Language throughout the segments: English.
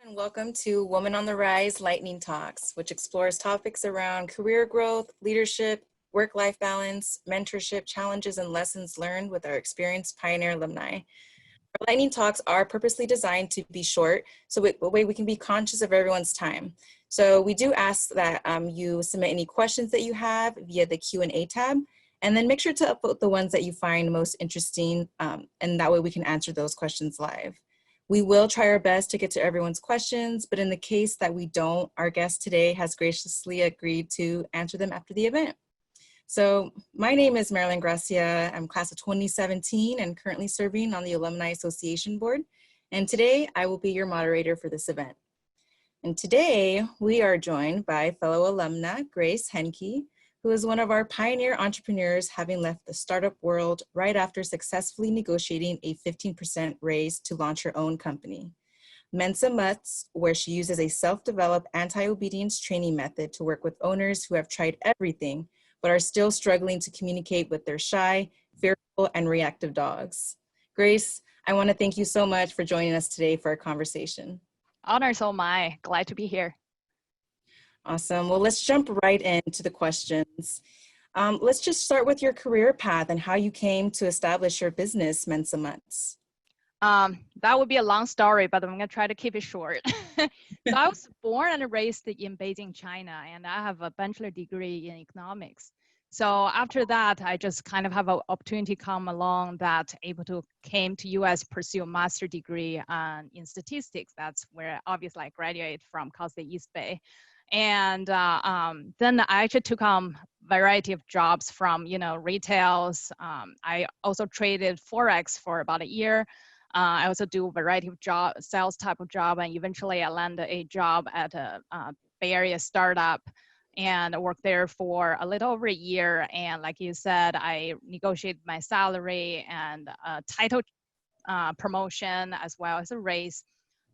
And welcome to Woman on the Rise Lightning Talks, which explores topics around career growth, leadership, work-life balance, mentorship, challenges, and lessons learned with our experienced pioneer alumni. Our lightning talks are purposely designed to be short, so that way we can be conscious of everyone's time. So we do ask that you submit any questions that you have via the Q&A tab, and then make sure to upvote the ones that you find most interesting, and that way we can answer those questions live. We will try our best to get to everyone's questions, but in the case that we don't, our guest today has graciously agreed to answer them after the event. So my name is Marilyn Gracia. I'm class of 2017 and currently serving on the Alumni Association Board. And today I will be your moderator for this event. And today we are joined by fellow alumna, Grace Henke, who is one of our pioneer entrepreneurs, having left the startup world right after successfully negotiating a 15% raise to launch her own company. Mensa Mutts, where she uses a self-developed anti-obedience training method to work with owners who have tried everything, but are still struggling to communicate with their shy, fearful, and reactive dogs. Grace, I want to thank you so much for joining us today for our conversation. Honor's all mine. Glad to be here. Awesome. Well, let's jump right into the questions. Let's just start with your career path and how you came to establish your business, Mensa Mutts. That would be a long story, but I'm going to try to keep it short. So I was born and raised in Beijing, China, and I have a bachelor degree in economics. So after that, I just kind of have an opportunity come along that able to came to US, pursue a master degree in statistics. That's where obviously I graduated from Cal State East Bay. And then I actually took on variety of jobs from, retails. I also traded Forex for about a year. I also do a variety of sales type of job, and eventually I landed a job at a Bay Area startup and I worked there for a little over a year. And like you said, I negotiated my salary and title promotion as well as a raise.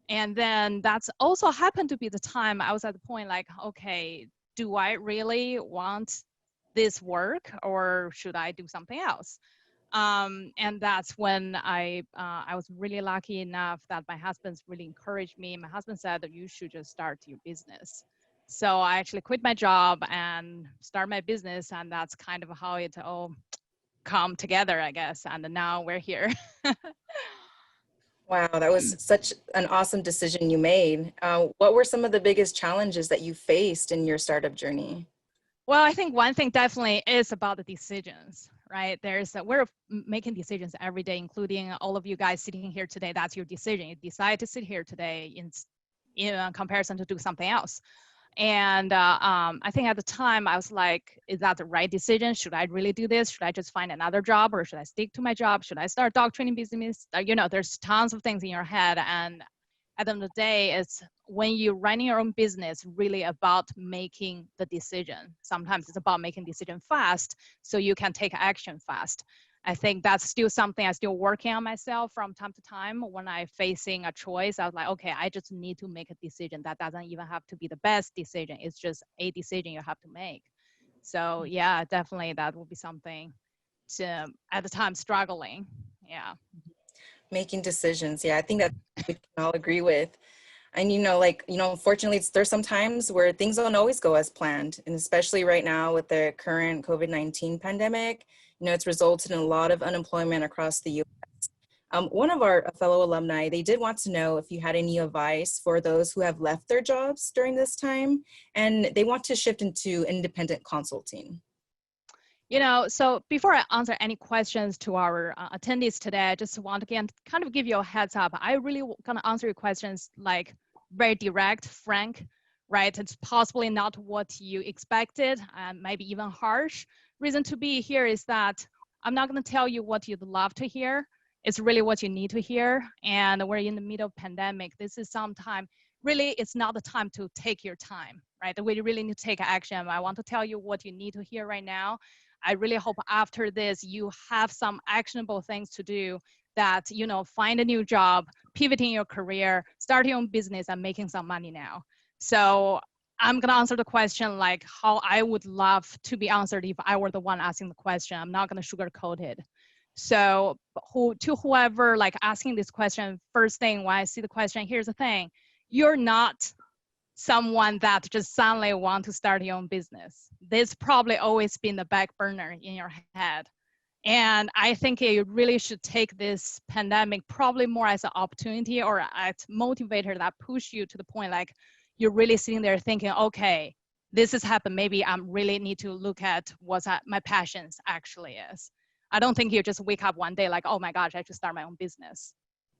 And then that's also happened to be the time I was at the point like, okay, do I really want this work or should I do something else? And that's when I was really lucky enough that my husband's really encouraged me. My husband said that you should just start your business. So I actually quit my job and start my business. And that's kind of how it all come together, I guess. And now we're here. Wow, that was such an awesome decision you made. What were some of the biggest challenges that you faced in your startup journey? Well, I think one thing definitely is about the decisions, right? We're making decisions every day, including all of you guys sitting here today. That's your decision. You decide to sit here today in comparison to do something else. And I think at the time I was like, is that the right decision? Should I really do this? Should I just find another job or should I stick to my job? Should I start a dog training business? There's tons of things in your head. And at the end of the day, it's when you're running your own business, really about making the decision. Sometimes it's about making decision fast so you can take action fast. I think that's still something I'm still working on myself from time to time. When I'm facing a choice, I was like, okay, I just need to make a decision. That doesn't even have to be the best decision. It's just a decision you have to make. So yeah, definitely that will be something to, at the time, struggling. Yeah. Making decisions. Yeah, I think that we can all agree with. And, unfortunately, there's some times where things don't always go as planned. And especially right now with the current COVID-19 pandemic, it's resulted in a lot of unemployment across the U.S. One of our fellow alumni, they did want to know if you had any advice for those who have left their jobs during this time and they want to shift into independent consulting. So before I answer any questions to our attendees today, I just want to again kind of give you a heads up. I really gonna answer your questions like very direct, frank, right? It's possibly not what you expected and maybe even harsh. Reason to be here is that I'm not gonna tell you what you'd love to hear. It's really what you need to hear. And we're in the middle of pandemic. This is some time, really, it's not the time to take your time, right? We really need to take action. I want to tell you what you need to hear right now. I really hope after this, you have some actionable things to do that, find a new job, pivoting your career, starting your own business and making some money now. So I'm going to answer the question like how I would love to be answered if I were the one asking the question. I'm not going to sugarcoat it. So whoever like asking this question, first thing when I see the question, here's the thing. you're not someone that just suddenly want to start your own business. This probably always been the back burner in your head. And I think you really should take this pandemic probably more as an opportunity or as motivator that push you to the point like you're really sitting there thinking, okay, this has happened. Maybe I really need to look at what my passions actually is. I don't think you just wake up one day like, oh my gosh, I should start my own business.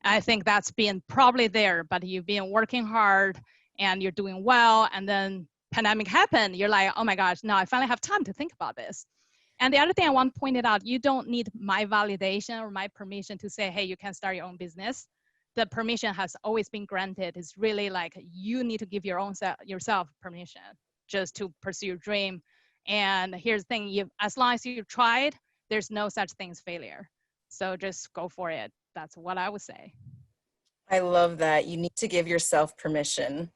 I think that's been probably there, but you've been working hard and you're doing well. And then pandemic happened. You're like, oh my gosh, now I finally have time to think about this. And the other thing I want to point it out, you don't need my validation or my permission to say, hey, you can start your own business. The permission has always been granted. It's really like you need to give your own yourself permission just to pursue your dream. And here's the thing, as long as you've tried, there's no such thing as failure. So just go for it. That's what I would say. I love that. You need to give yourself permission.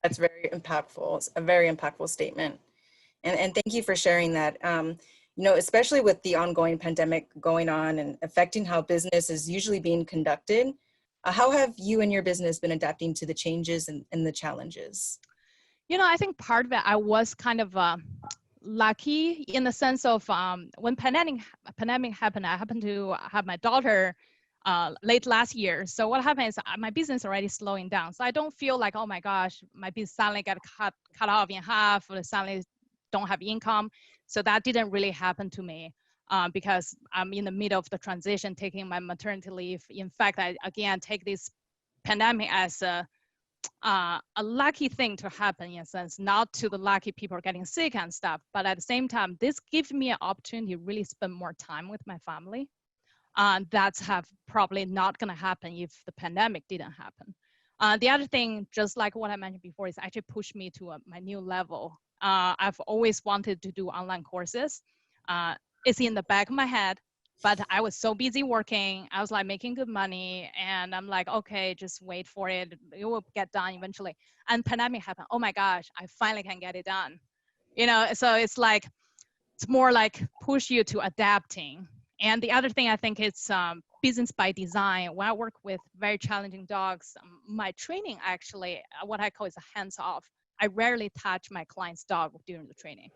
That's very impactful. It's a very impactful statement. And thank you for sharing that. You know, especially with the ongoing pandemic going on and affecting how business is usually being conducted, how have you and your business been adapting to the changes and the challenges? You know, I think part of it, I was kind of lucky in the sense of when pandemic happened, I happened to have my daughter late last year. So what happened is my business already slowing down. So I don't feel like, oh my gosh, my business suddenly got cut off in half or suddenly don't have income. So that didn't really happen to me because I'm in the middle of the transition, taking my maternity leave. In fact, I again take this pandemic as a lucky thing to happen in a sense, not to the lucky people getting sick and stuff, but at the same time, this gives me an opportunity to really spend more time with my family. That's have probably not gonna happen if the pandemic didn't happen. The other thing, just like what I mentioned before, is actually pushed me to my new level. I've always wanted to do online courses. It's in the back of my head, but I was so busy working. I was like making good money and I'm like, okay, just wait for it. It will get done eventually. And pandemic happened. Oh my gosh, I finally can get it done. You know, so it's like, it's more like push you to adapting. And the other thing I think it's business by design. When I work with very challenging dogs, my training actually, what I call is a hands off. I rarely touch my client's dog during the training.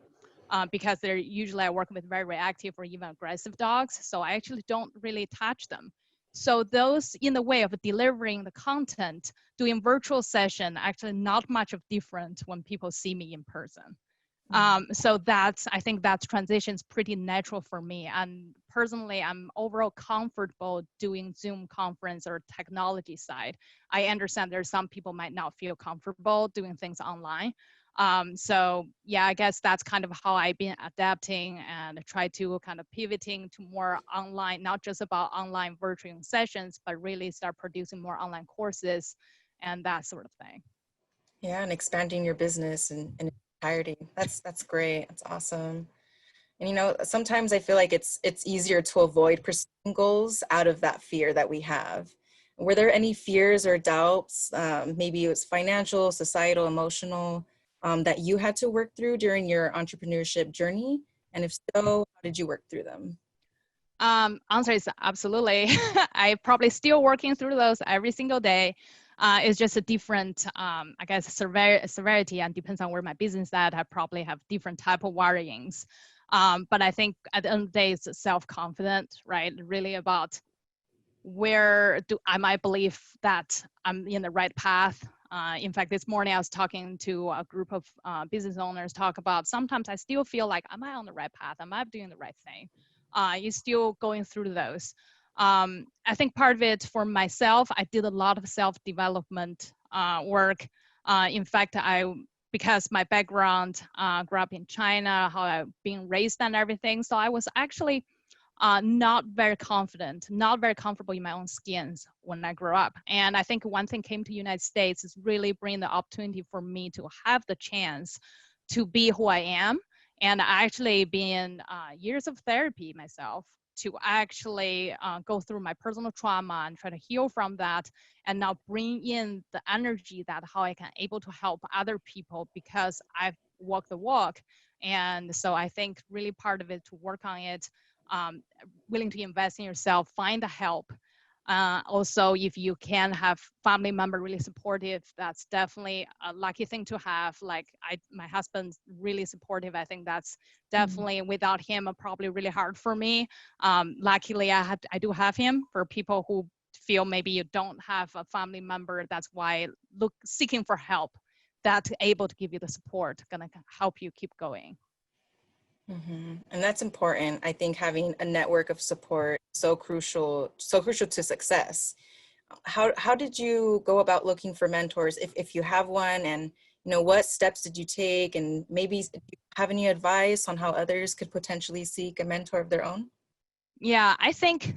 Because they're usually I work with very reactive or even aggressive dogs. So I actually don't really touch them. So those in the way of delivering the content, doing virtual session, actually not much of different when people see me in person. So I think that transition is pretty natural for me. And personally, I'm overall comfortable doing Zoom conference or technology side. I understand there's some people might not feel comfortable doing things online. So yeah, I guess that's kind of how I've been adapting and try to kind of pivoting to more online, not just about online virtual sessions, but really start producing more online courses and that sort of thing. Yeah, and expanding your business in entirety. That's great. That's awesome. And you know, sometimes I feel like it's easier to avoid pursuing goals out of that fear that we have. Were there any fears or doubts? Maybe it was financial, societal, emotional, that you had to work through during your entrepreneurship journey? And if so, how did you work through them? Answer is absolutely. I probably still working through those every single day. It's just a different, I guess, severity and depends on where my business at. I probably have different type of worryings. But I think at the end of the day, it's self-confident, right? Really about where do I might believe that I'm in the right path. In fact, this morning I was talking to a group of business owners talk about sometimes I still feel like, am I on the right path? Am I doing the right thing? You're still going through those. I think part of it for myself, I did a lot of self-development work. In fact, because my background grew up in China, how I've been raised and everything. So I was actually not very confident, not very comfortable in my own skins when I grew up. And I think one thing came to United States is really bring the opportunity for me to have the chance to be who I am. And I actually been years of therapy myself to actually go through my personal trauma and try to heal from that and now bring in the energy that how I can able to help other people because I've walked the walk. And so I think really part of it to work on it, willing to invest in yourself, find the help. Also, if you can have family member really supportive, that's definitely a lucky thing to have. Like my husband's really supportive. I think that's definitely without him, probably really hard for me. Luckily, I do have him. For people who feel maybe you don't have a family member, that's why seeking for help, that's able to give you the support, gonna help you keep going. And that's important. I think having a network of support so crucial to success. How did you go about looking for mentors if you have one, and what steps did you take, and maybe do you have any advice on how others could potentially seek a mentor of their own? Yeah, I think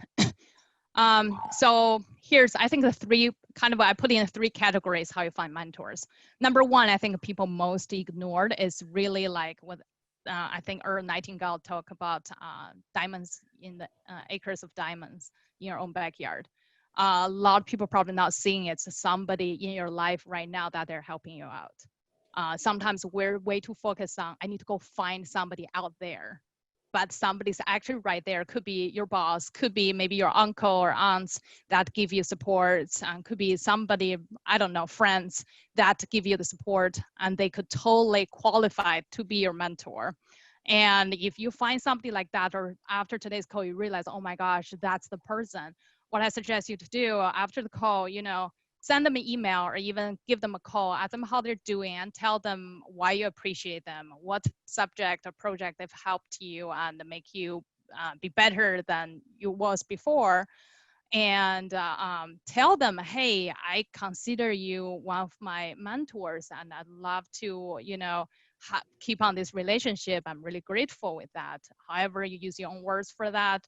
so here's, I think the three kind of, I put in three categories how you find mentors. Number one, I think people most ignored is really like what I think Earl Nightingale talk about diamonds in the acres of diamonds in your own backyard. A lot of people probably not seeing it's somebody in your life right now that they're helping you out. Sometimes we're way too focused on, I need to go find somebody out there, but somebody's actually right there. Could be your boss, could be maybe your uncle or aunts that give you support, and could be somebody, I don't know, friends that give you the support, and they could totally qualify to be your mentor. And if you find somebody like that, or after today's call, you realize, oh my gosh, that's the person. What I suggest you to do after the call, send them an email or even give them a call, ask them how they're doing, and tell them why you appreciate them, what subject or project they've helped you and make you be better than you was before. And tell them, hey, I consider you one of my mentors, and I'd love to, keep on this relationship. I'm really grateful with that. However, you use your own words for that.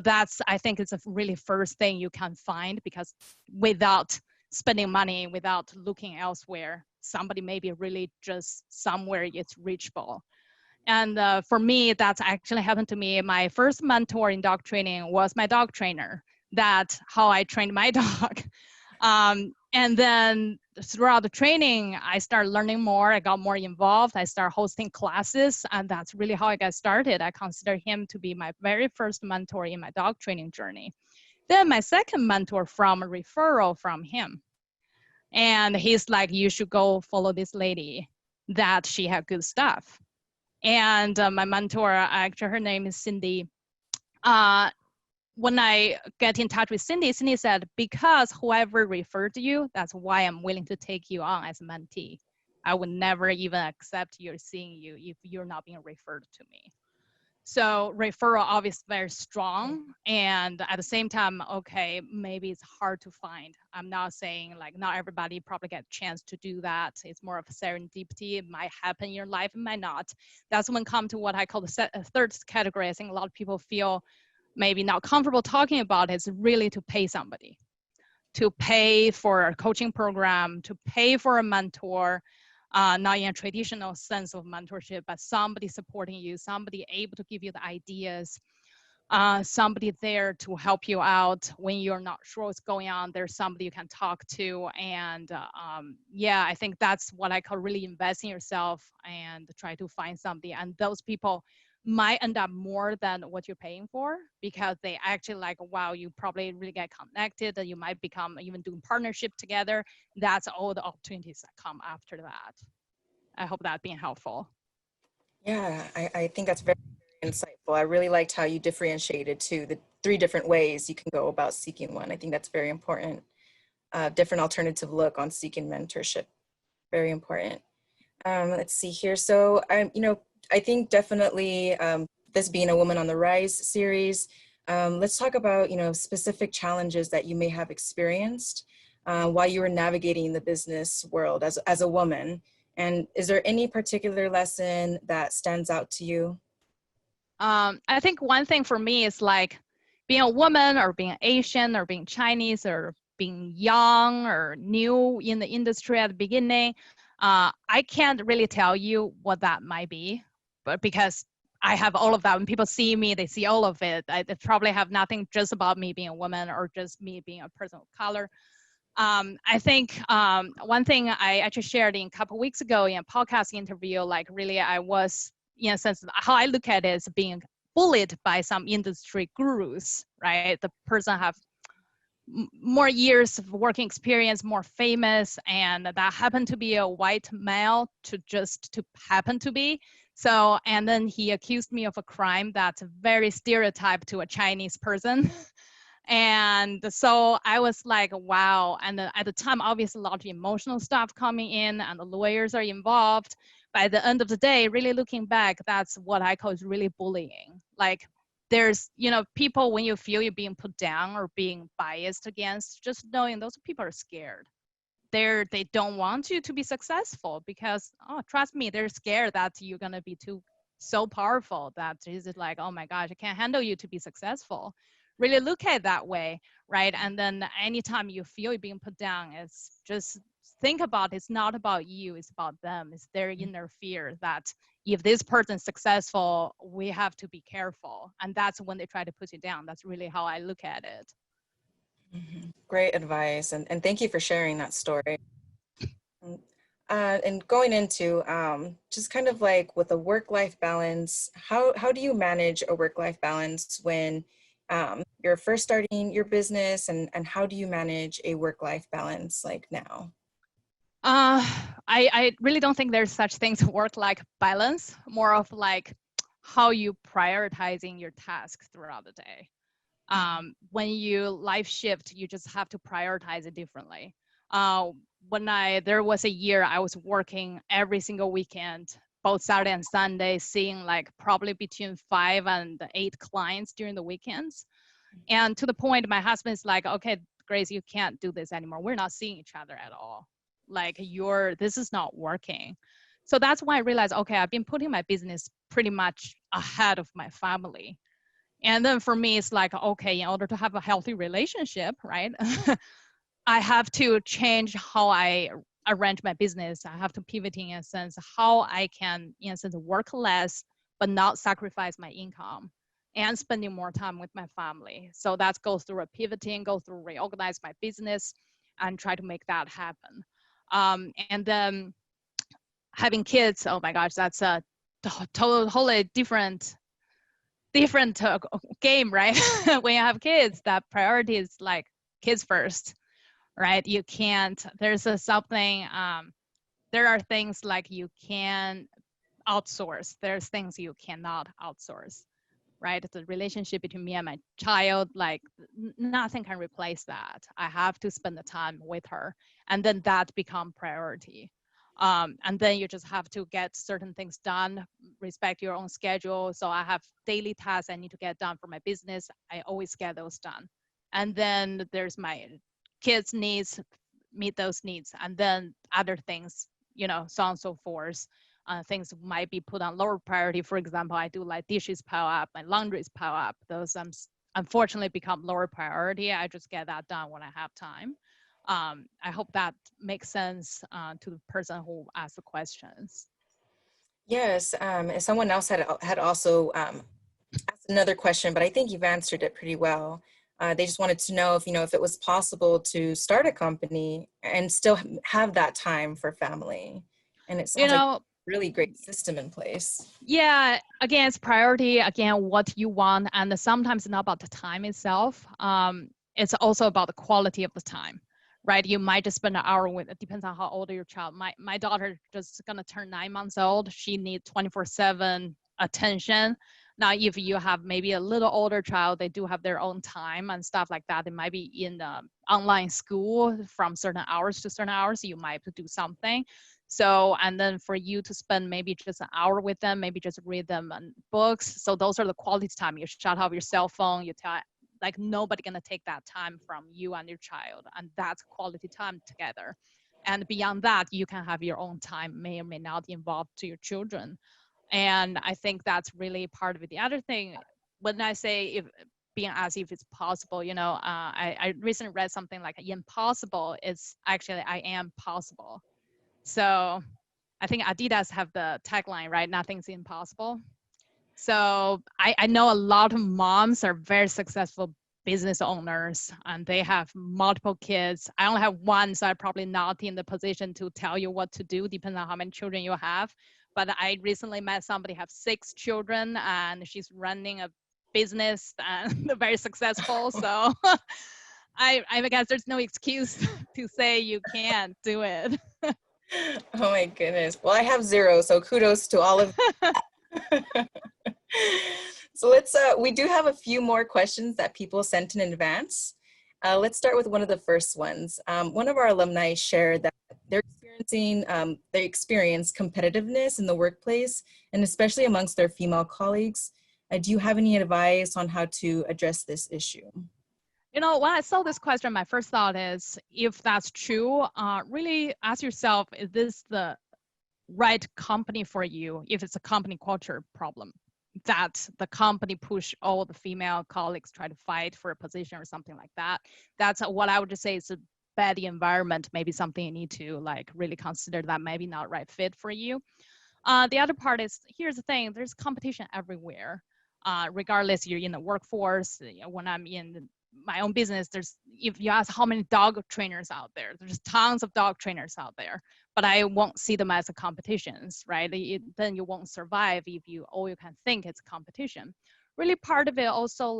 That's, I think it's a really first thing you can find, because without spending money, without looking elsewhere, somebody maybe really just somewhere it's reachable. And for me, that's actually happened to me. My first mentor in dog training was my dog trainer. That's how I trained my dog. And then throughout the training, I started learning more. I got more involved. I started hosting classes, and that's really how I got started. I consider him to be my very first mentor in my dog training journey. Then my second mentor from a referral from him. And he's like, you should go follow this lady, that she had good stuff. And my mentor, actually her name is Cindy. When I get in touch with Cindy, Cindy said, because whoever referred you, that's why I'm willing to take you on as a mentee. I would never even accept you're seeing you if you're not being referred to me. So referral obviously very strong. And at the same time, okay, maybe it's hard to find. I'm not saying like not everybody probably get a chance to do that. It's more of a serendipity. It might happen in your life, it might not. That's when come to what I call the third category. I think a lot of people feel maybe not comfortable talking about it. Is really to pay somebody, to pay for a coaching program, to pay for a mentor. Not in a traditional sense of mentorship, but somebody supporting you, somebody able to give you the ideas, somebody there to help you out when you're not sure what's going on. There's somebody you can talk to. And yeah, I think that's what I call really invest in yourself and try to find somebody. And those people might end up more than what you're paying for, because they actually like, wow, you probably really get connected, and you might become even doing partnership together. That's all the opportunities that come after that. I hope that being helpful. Yeah, I think that's very, very insightful. I really liked how you differentiated to the 3 different ways you can go about seeking one. I think that's very important. Different alternative look on seeking mentorship. Very important. Let's see here. So I think definitely this being a Woman on the Rise series, let's talk about, specific challenges that you may have experienced while you were navigating the business world as a woman. And is there any particular lesson that stands out to you? I think one thing for me is like being a woman, or being Asian, or being Chinese, or being young or new in the industry at the beginning. I can't really tell you what that might be, but because I have all of that. When people see me, they see all of it. They probably have nothing just about me being a woman or just me being a person of color. I think one thing I actually shared a couple of weeks ago in a podcast interview, like really I was, in a sense, how I look at it is being bullied by some industry gurus, right? The person have more years of working experience, more famous, and that happened to be a white male to happen to be. So, and then he accused me of a crime that's very stereotyped to a Chinese person. And so I was like, wow. And at the time, obviously a lot of emotional stuff coming in and the lawyers are involved. By the end of the day, really looking back, that's what I call is really bullying. Like there's, people when you feel you're being put down or being biased against, just knowing those people are scared. They don't want you to be successful because, oh, trust me, they're scared that you're going to be so powerful that it's like, oh my gosh, I can't handle you to be successful. Really look at it that way, right? And then anytime you feel you're being put down, it's just think about it's not about you, it's about them. It's their inner fear that if this person's successful, we have to be careful. And that's when they try to put you down. That's really how I look at it. Great advice. And thank you for sharing that story. And going into just kind of like with a work-life balance, how do you manage a work-life balance when you're first starting your business, and how do you manage a work-life balance like now? I really don't think there's such thing to work-life balance, more of like how you prioritizing your tasks throughout the day. When you life shift, you just have to prioritize it differently. There was a year I was working every single weekend, both Saturday and Sunday, seeing like probably between 5 and 8 clients during the weekends. And to the point, my husband's like, okay, Grace, you can't do this anymore. We're not seeing each other at all. Like this is not working. So that's why I realized, okay, I've been putting my business pretty much ahead of my family. And then for me, it's like, okay, in order to have a healthy relationship, right? I have to change how I arrange my business. I have to pivot in a sense, how I can, in a sense, work less, but not sacrifice my income and spending more time with my family. So that goes through a pivoting, go through reorganize my business and try to make that happen. And then having kids, oh my gosh, that's a totally different game, right? When you have kids, that priority is like kids first, right? You can't, there are things like you can outsource. There's things you cannot outsource, right? The relationship between me and my child, like nothing can replace that. I have to spend the time with her, and then that become priority. And then you just have to get certain things done, respect your own schedule. So I have daily tasks I need to get done for my business. I always get those done. And then there's my kids' needs, meet those needs. And then other things, so on and so forth. Things might be put on lower priority. For example, I do like dishes pile up, my laundries pile up. Those unfortunately become lower priority. I just get that done when I have time. I hope that makes sense to the person who asked the questions. Yes, someone else had also asked another question, but I think you've answered it pretty well. They just wanted to know if it was possible to start a company and still have that time for family. And it sounds like a really great system in place. Yeah, again, it's priority, again, what you want. And sometimes it's not about the time itself. It's also about the quality of the time, right? You might just spend an hour with, it depends on how old your child. My daughter just gonna turn 9 months old. She needs 24/7 attention. Now, if you have maybe a little older child, they do have their own time and stuff like that. They might be in online school from certain hours to certain hours. You might have to do something. So, and then for you to spend maybe just an hour with them, maybe just read them books. So those are the quality time. You shut off your cell phone, you tell, like nobody gonna take that time from you and your child. And that's quality time together. And beyond that, you can have your own time, may or may not involve to your children. And I think that's really part of it. The other thing, when I say if being asked if it's possible, I recently read something like impossible is actually I am possible. So I think Adidas have the tagline, right? Nothing's impossible. So I know a lot of moms are very successful business owners and they have multiple kids. I only have one, so I'm probably not in the position to tell you what to do, depending on how many children you have. But I recently met somebody have 6 children and she's running a business and very successful. So I guess there's no excuse to say you can't do it. Oh my goodness. Well, I have 0, so kudos to all of So we do have a few more questions that people sent in advance. Let's start with one of the first ones. One of our alumni shared that they experience competitiveness in the workplace, and especially amongst their female colleagues. Do you have any advice on how to address this issue? When I saw this question, my first thought is, if that's true, really ask yourself, is this the right company for you? If it's a company culture problem, that the company push all the female colleagues try to fight for a position or something like that, that's what I would just say is a bad environment, maybe something you need to really consider, that maybe not right fit for you. The other part is, here's the thing, there's competition everywhere. Regardless, you're in the workforce. When I'm in my own business, if you ask how many dog trainers out there's tons of dog trainers out there, but I won't see them as a competitions, right? Then you won't survive if all you can think is competition. Really, part of it also,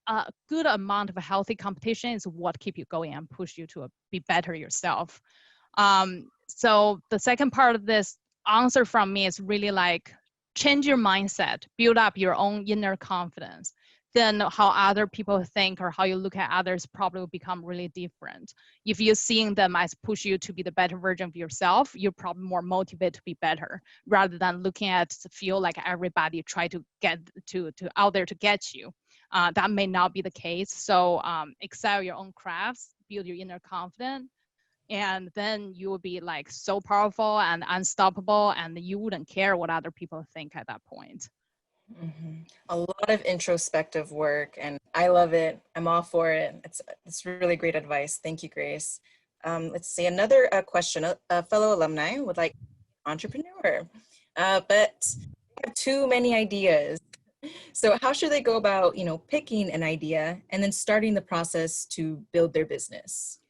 a good amount of a healthy competition is what keep you going and push you to be better yourself. So the second part of this answer from me is really change your mindset, build up your own inner confidence. Then how other people think or how you look at others probably will become really different. If you're seeing them as push you to be the better version of yourself, you're probably more motivated to be better, rather than looking at feel like everybody try to get to out there to get you. That may not be the case. So excel your own crafts, build your inner confidence, and then you will be so powerful and unstoppable, and you wouldn't care what other people think at that point. A lot of introspective work, and I love it. I'm all for it. It's really great advice. Thank you, Grace. Let's see, another question. A fellow alumni would like entrepreneur, but they have too many ideas. So how should they go about, picking an idea and then starting the process to build their business?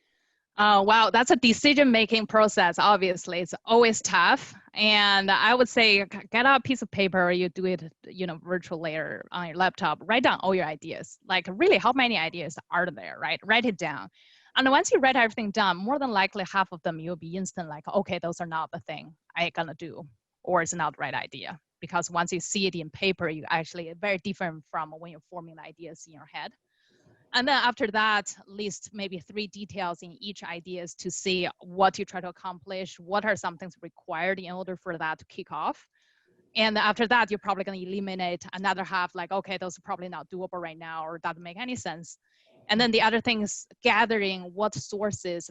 Wow, that's a decision-making process. Obviously, it's always tough. And I would say, get out a piece of paper, or you do it, virtually or on your laptop. Write down all your ideas. Really, how many ideas are there, right? Write it down. And once you write everything down, more than likely half of them you'll be instant okay, those are not the thing I'm gonna do, or it's not the right idea. Because once you see it in paper, you actually very different from when you're forming the ideas in your head. And then after that, list maybe 3 details in each ideas to see what you try to accomplish, what are some things required in order for that to kick off. And after that, you're probably going to eliminate another half, okay, those are probably not doable right now, or doesn't make any sense. And then the other thing is gathering what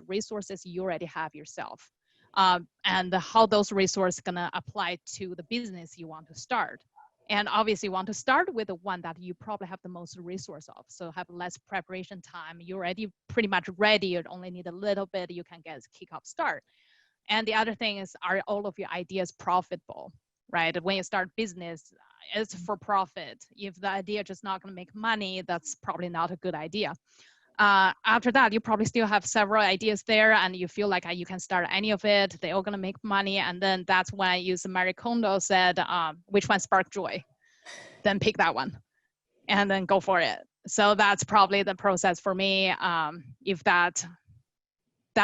resources you already have yourself, and how those resources going to apply to the business you want to start. And obviously you want to start with the one that you probably have the most resource of. So have less preparation time. You're already pretty much ready. You only need a little bit. You can get a kickoff start. And the other thing is, are all of your ideas profitable, right? When you start business, it's for profit. If the idea is just not going to make money, that's probably not a good idea. After that, you probably still have several ideas there, and you feel like you can start any of it. They're all going to make money. And then that's when I use Marie Kondo said, which one spark joy? Then pick that one and then go for it. So that's probably the process for me. If that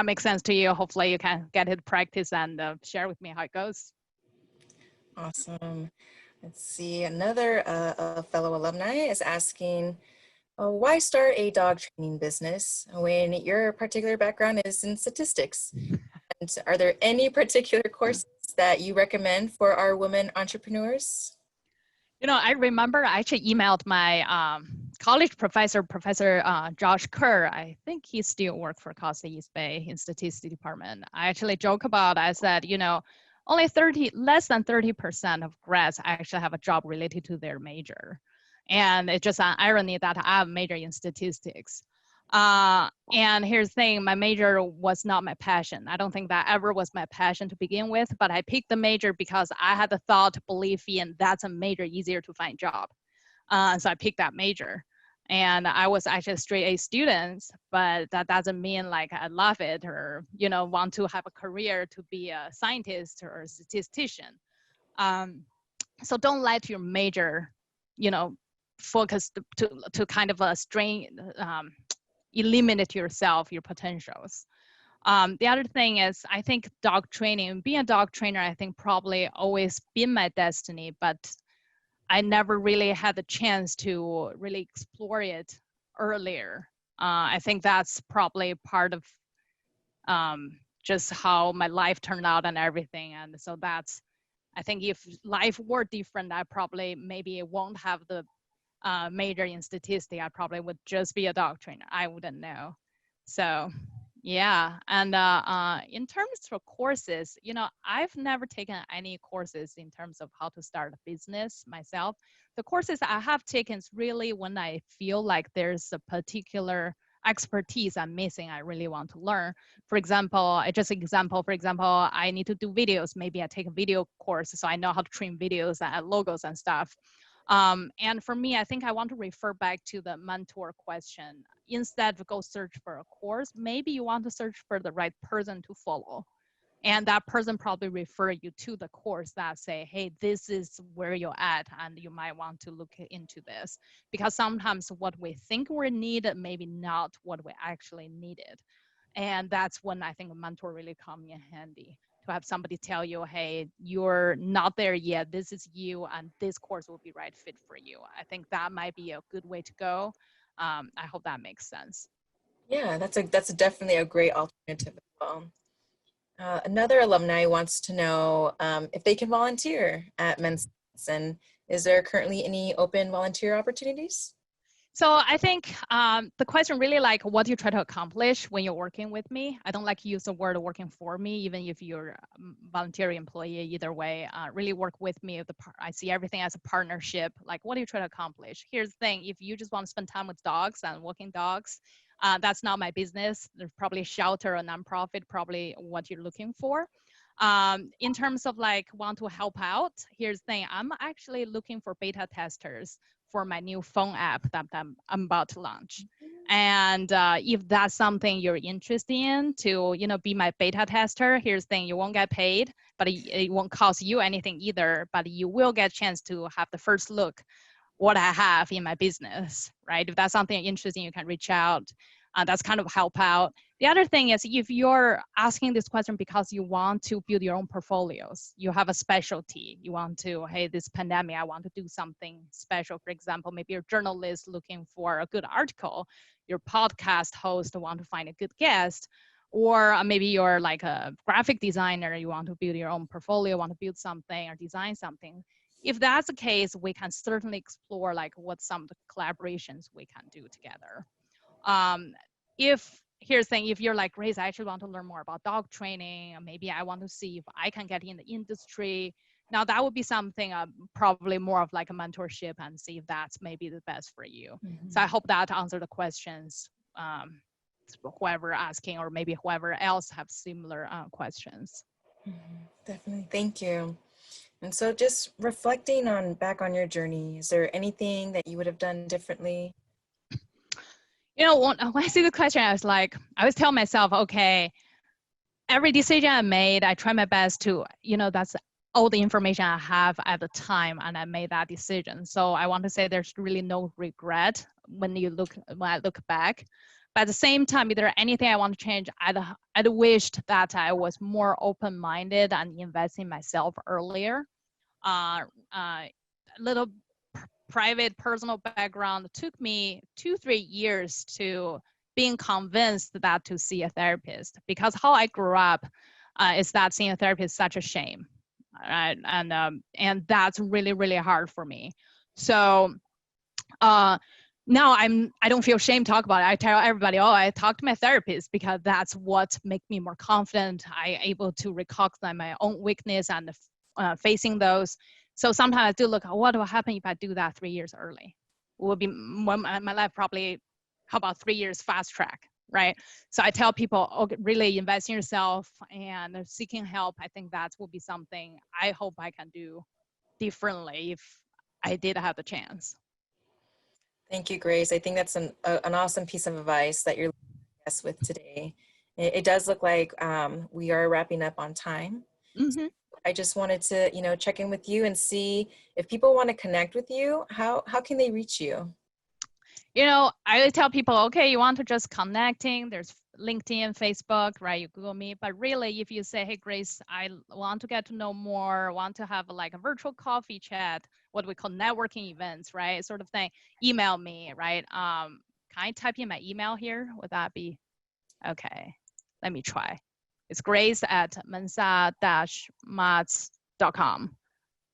makes sense to you, hopefully you can get it practice and share with me how it goes. Awesome. Let's see, another fellow alumni is asking, why start a dog training business when your particular background is in statistics? And are there any particular courses that you recommend for our women entrepreneurs? I remember I actually emailed my college professor, Professor Josh Kerr. I think he still works for Costa East Bay in statistics department. I actually joke about, I said, only less than 30% of grads actually have a job related to their major. And it's just an irony that I have a major in statistics. And here's the thing, my major was not my passion. I don't think that ever was my passion to begin with, but I picked the major because I had the thought, belief in that's a major easier to find job. So I picked that major. And I was actually a straight A student, but that doesn't mean I love it or, want to have a career to be a scientist or a statistician. So don't let your major, focus to kind of a strain, eliminate yourself, your potentials. The other thing is, I think dog training, being a dog trainer, I think probably always been my destiny, but I never really had the chance to really explore it earlier. I think that's probably part of just how my life turned out and everything. And so that's, I think if life were different, I probably maybe won't have the major in statistics. I probably would just be a dog trainer. I wouldn't know. So yeah, and in terms of courses, I've never taken any courses in terms of how to start a business myself. The courses I have taken is really when I feel like there's a particular expertise I'm missing, I really want to learn. For example, I need to do videos. Maybe I take a video course so I know how to trim videos and logos and stuff. And for me, I think I want to refer back to the mentor question. Instead of go search for a course, maybe you want to search for the right person to follow. And that person probably refer you to the course that say, hey, this is where you're at, and you might want to look into this. Because sometimes what we think we need, maybe not what we actually needed. And that's when I think a mentor really come in handy, to have somebody tell you, hey, you're not there yet. This is you, and this course will be right fit for you. I think that might be a good way to go. I hope that makes sense. Yeah, that's definitely a great alternative as well. Another alumni wants to know if they can volunteer at Men's, and is there currently any open volunteer opportunities? So I think the question really like, what do you try to accomplish when you're working with me? I don't like to use the word working for me, even if you're a voluntary employee, either way, really work with me. I see everything as a partnership. Like, what do you try to accomplish? Here's the thing, if you just want to spend time with dogs and walking dogs, that's not my business. There's probably a shelter or nonprofit, probably what you're looking for. In terms of like want to help out, here's the thing, I'm actually looking for beta testers for my new phone app that I'm about to launch. And if that's something you're interested in to, be my beta tester, here's the thing, you won't get paid, but it won't cost you anything either, but you will get a chance to have the first look what I have in my business, right? If that's something interesting, you can reach out. That's kind of help out. The other thing is, if you're asking this question because you want to build your own portfolios, you have a specialty, you want to, hey, this pandemic, I want to do something special. For example, maybe you're a journalist looking for a good article, your podcast host want to find a good guest, or maybe you're like a graphic designer, you want to build your own portfolio, want to build something or design something. If that's the case, we can certainly explore like what some of the collaborations we can do together. Here's the thing, if you're like, Grace, I actually want to learn more about dog training, maybe I want to see if I can get in the industry. Now that would be something probably more of like a mentorship, and see if that's maybe the best for you. Mm-hmm. So I hope that answered the questions, whoever asking, or maybe whoever else have similar questions. Mm-hmm. Definitely, thank you. And so just reflecting back on your journey, is there anything that you would have done differently? When I see the question, I was telling myself, okay, every decision I made, I try my best to, that's all the information I have at the time, and I made that decision. So I want to say there's really no regret when I look back. But at the same time, if there anything I want to change, I'd wished that I was more open-minded and invest in myself earlier. Little private personal background, it took me 2-3 years to being convinced that to see a therapist, because how I grew up is that seeing a therapist is such a shame, right? And that's really, really hard for me. So now I don't feel shame to talk about it. I tell everybody, I talk to my therapist, because that's what makes me more confident. I able to recognize my own weakness and facing those. So sometimes I do look, what will happen if I do that 3 years early? It will be my life probably, how about 3 years fast track, right? So I tell people, okay, really invest in yourself and seeking help. I think that will be something I hope I can do differently if I did have the chance. Thank you, Grace. I think that's an awesome piece of advice that you're with today. It does look like we are wrapping up on time. Mm-hmm. I just wanted to, check in with you and see if people want to connect with you, how can they reach you? You know, I always tell people, okay, you want to just connecting, there's LinkedIn, Facebook, right? You Google me. But really, if you say, hey, Grace, I want to get to know more, want to have like a virtual coffee chat, what we call networking events, right? Sort of thing, email me, right? Can I type in my email here? Would that be, okay, let me try. It's grace at mensa-mats.com.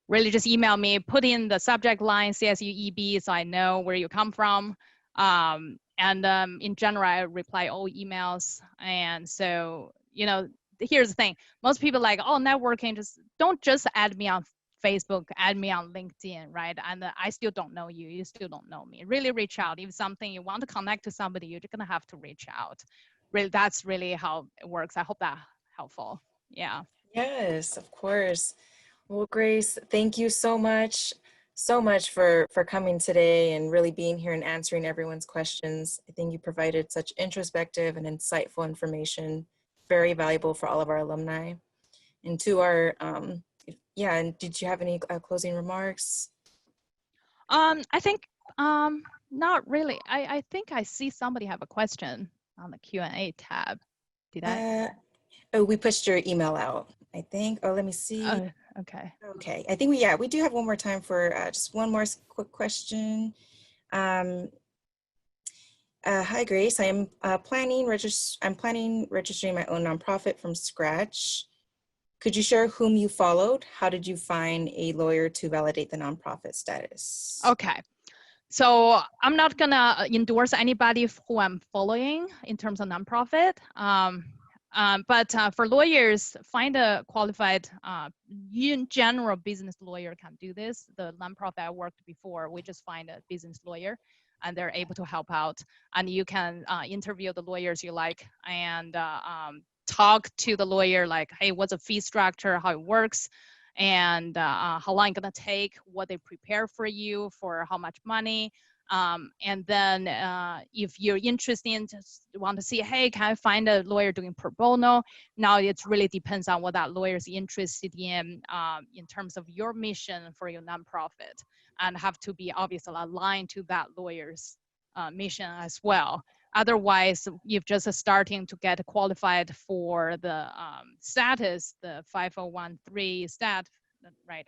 Really just email me, put in the subject line CSUEB so I know where you come from. In general, I reply all emails. And so, you know, here's the thing. Most people like, oh, networking, just don't just add me on Facebook, add me on LinkedIn, right? And I still don't know you. You still don't know me. Really reach out. If something you want to connect to somebody, you're going to have to reach out. Really, that's really how it works. I hope that helpful. Yeah. Yes, of course. Well, Grace, thank you so much for coming today and really being here and answering everyone's questions. I think you provided such introspective and insightful information, very valuable for all of our alumni. And to our, yeah, and did you have any closing remarks? I think not really. I think I see somebody have a question on the Q&A tab. Did I? Oh, we pushed your email out, I think. Oh, let me see. Oh, okay. Okay, I think we do have one more time for just one more quick question. Hi, Grace. I'm planning registering my own nonprofit from scratch. Could you share whom you followed? How did you find a lawyer to validate the nonprofit status? Okay. So I'm not gonna endorse anybody who I'm following in terms of nonprofit. But for lawyers, find a qualified, in general, business lawyer can do this. The nonprofit I worked before, we just find a business lawyer and they're able to help out. And you can interview the lawyers you like and talk to the lawyer like, hey, what's the fee structure, how it works, and how long it's gonna take, what they prepare for you, for how much money. And then if you're interested in, just want to see, hey, can I find a lawyer doing pro bono? Now it really depends on what that lawyer is interested in terms of your mission for your nonprofit, and have to be obviously aligned to that lawyer's mission as well. Otherwise, you're just starting to get qualified for the status, the 5013 stat, right?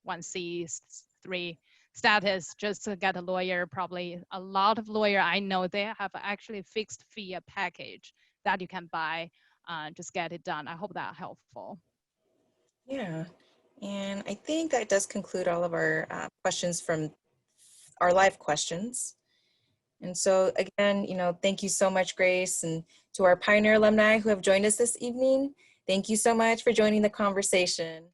501c3 status, just to get a lawyer. Probably a lot of lawyer I know, they have actually fixed fee package that you can buy, just get it done. I hope that helpful. Yeah, and I think that does conclude all of our questions from our live questions. And so again, thank you so much, Grace, and to our Pioneer alumni who have joined us this evening. Thank you so much for joining the conversation.